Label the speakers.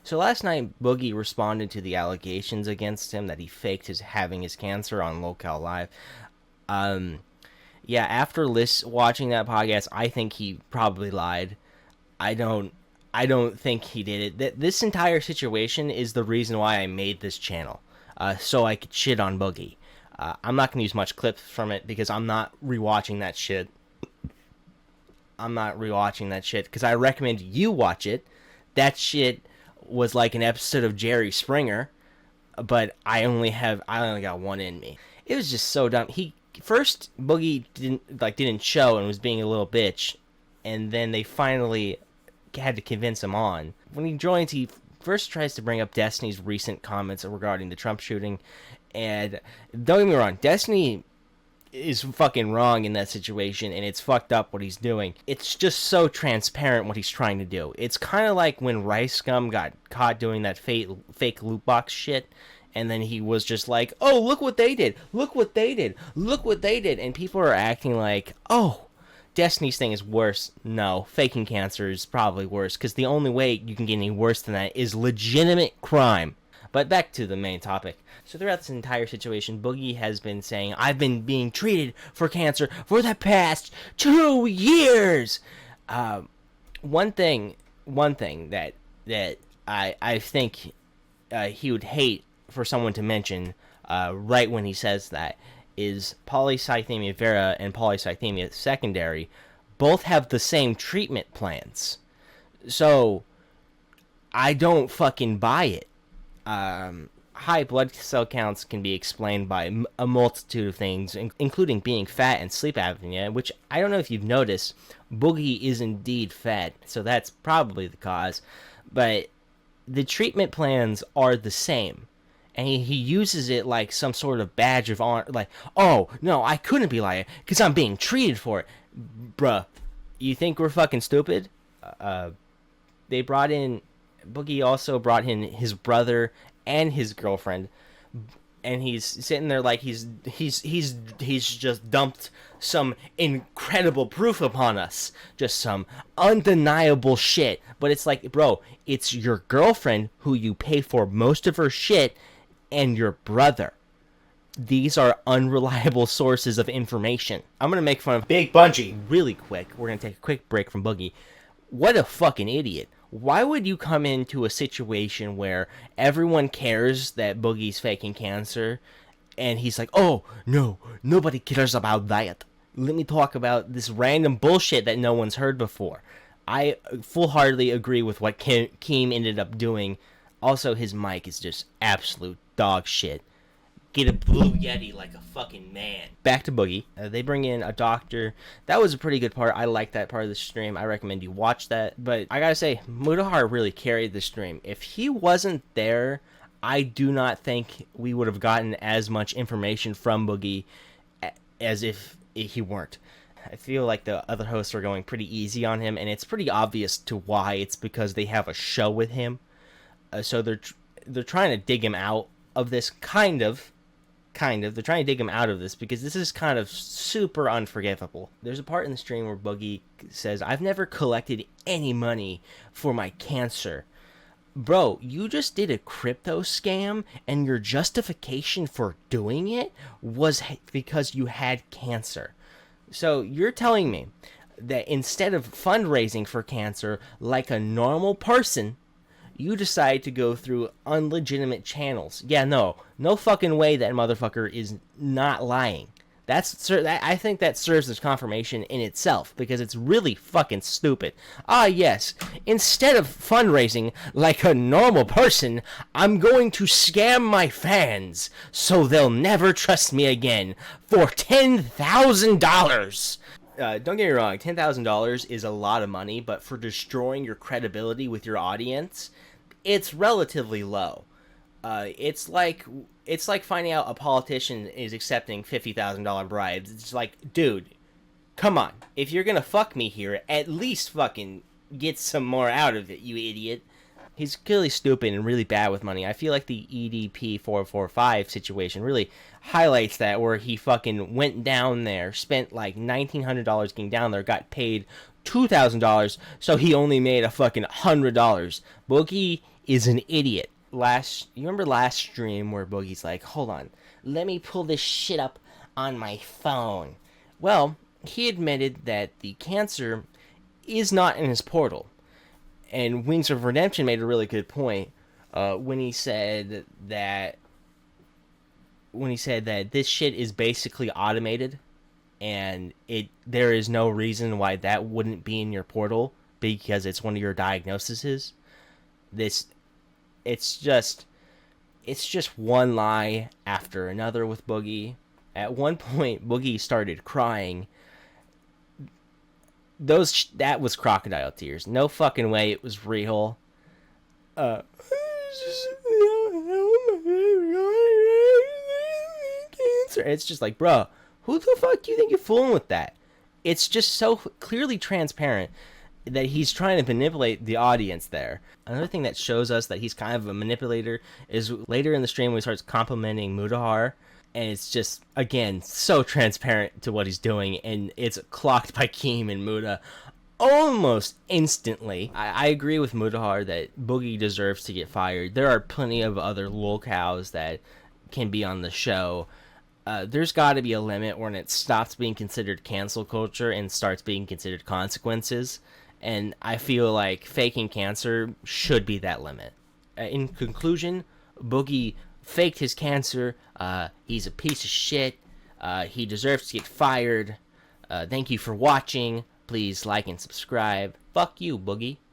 Speaker 1: So last night, Boogie responded to the allegations against him that he faked his having his cancer on Lolcow Live. Um, yeah, after watching that podcast, I think he probably lied. I don't, I don't think he did it. This entire situation is the reason why I made this channel, so I could shit on Boogie. I'm not gonna use much clips from it because I'm not rewatching that shit. Because I recommend you watch it. That shit was like an episode of Jerry Springer, but I only got one in me. It was just so dumb. Boogie didn't show and was being a little bitch, and then they finally had to convince him on. When he joins, he first tries to bring up Destiny's recent comments regarding the Trump shooting, and don't get me wrong, Destiny is fucking wrong in that situation, and it's fucked up what he's doing. It's just so transparent what he's trying to do. It's kind of like when Rice Scum got caught doing that fake loot box shit, and then he was just like, oh, look what they did, and people are acting like, oh, Destiny's thing is worse. No, faking cancer is probably worse, because the only way you can get any worse than that is legitimate crime. But back to the main topic. So throughout this entire situation, Boogie has been saying, I've been being treated for cancer for the past 2 years. One thing that I think he would hate for someone to mention right when he says that is polycythemia vera and polycythemia secondary both have the same treatment plans. So I don't fucking buy it. High blood cell counts can be explained by a multitude of things, including being fat and sleep apnea, which I don't know if you've noticed, Boogie is indeed fat, so that's probably the cause. But the treatment plans are the same, and he uses it like some sort of badge of honor, like, oh, no, I couldn't be lying, because I'm being treated for it. Bruh, you think we're fucking stupid? Boogie also brought in his brother and his girlfriend, and he's sitting there like he's just dumped some incredible proof upon us, just some undeniable shit. But it's like, bro, it's your girlfriend who you pay for most of her shit, and your brother. These are unreliable sources of information. I'm gonna make fun of Big Bungie really quick. We're gonna take a quick break from Boogie. What a fucking idiot. Why would you come into a situation where everyone cares that Boogie's faking cancer, and he's like, oh, no, nobody cares about that. Let me talk about this random bullshit that no one's heard before. I full-heartedly agree with what Keem ended up doing. Also, his mic is just absolute dog shit. Get a Blue Yeti like a fucking man. Back to Boogie. They bring in a doctor. That was a pretty good part. I like that part of the stream. I recommend you watch that. But I gotta say, Mudahar really carried the stream. If he wasn't there, I do not think we would have gotten as much information from Boogie as if he weren't. I feel like the other hosts are going pretty easy on him, and it's pretty obvious to why. It's because they have a show with him. So they're trying to dig him out of this, kind of. They're trying to dig him out of this because this is kind of super unforgivable. There's a part in the stream where Boogie says, I've never collected any money for my cancer. Bro, you just did a crypto scam, and your justification for doing it was because you had cancer. So you're telling me that instead of fundraising for cancer like a normal person, you decide to go through unlegitimate channels. Yeah, no fucking way that motherfucker is not lying. I think that serves as confirmation in itself, because it's really fucking stupid. Ah, yes, instead of fundraising like a normal person, I'm going to scam my fans so they'll never trust me again for $10,000. Don't get me wrong, $10,000 is a lot of money, but for destroying your credibility with your audience, it's relatively low. It's like finding out a politician is accepting $50,000 bribes. It's like, dude, come on. If you're gonna fuck me here, at least fucking get some more out of it, you idiot. He's clearly stupid and really bad with money. I feel like the EDP 445 situation really highlights that, where he fucking went down there, spent like $1,900 getting down there, got paid $2,000, so he only made a fucking $100. Boogie is an idiot. You remember last stream where Boogie's like, hold on, let me pull this shit up on my phone. Well, he admitted that the cancer is not in his portal. And Wings of Redemption made a really good point when he said that this shit is basically automated, and there is no reason why that wouldn't be in your portal because it's one of your diagnoses. It's just one lie after another with Boogie. At one point, Boogie started crying. That was crocodile tears. No fucking way it was real. It's just like, bro, who the fuck do you think you're fooling with that? It's just so clearly transparent that he's trying to manipulate the audience there. Another thing that shows us that he's kind of a manipulator is later in the stream when he starts complimenting Mudahar, and it's just, again, so transparent to what he's doing, and it's clocked by Keem and Muda almost instantly. I agree with Mudahar that Boogie deserves to get fired. There are plenty of other lolcows that can be on the show. There's got to be a limit when it stops being considered cancel culture and starts being considered consequences. And I feel like faking cancer should be that limit. In conclusion, Boogie faked his cancer. He's a piece of shit. He deserves to get fired. Thank you for watching. Please like and subscribe. Fuck you, Boogie.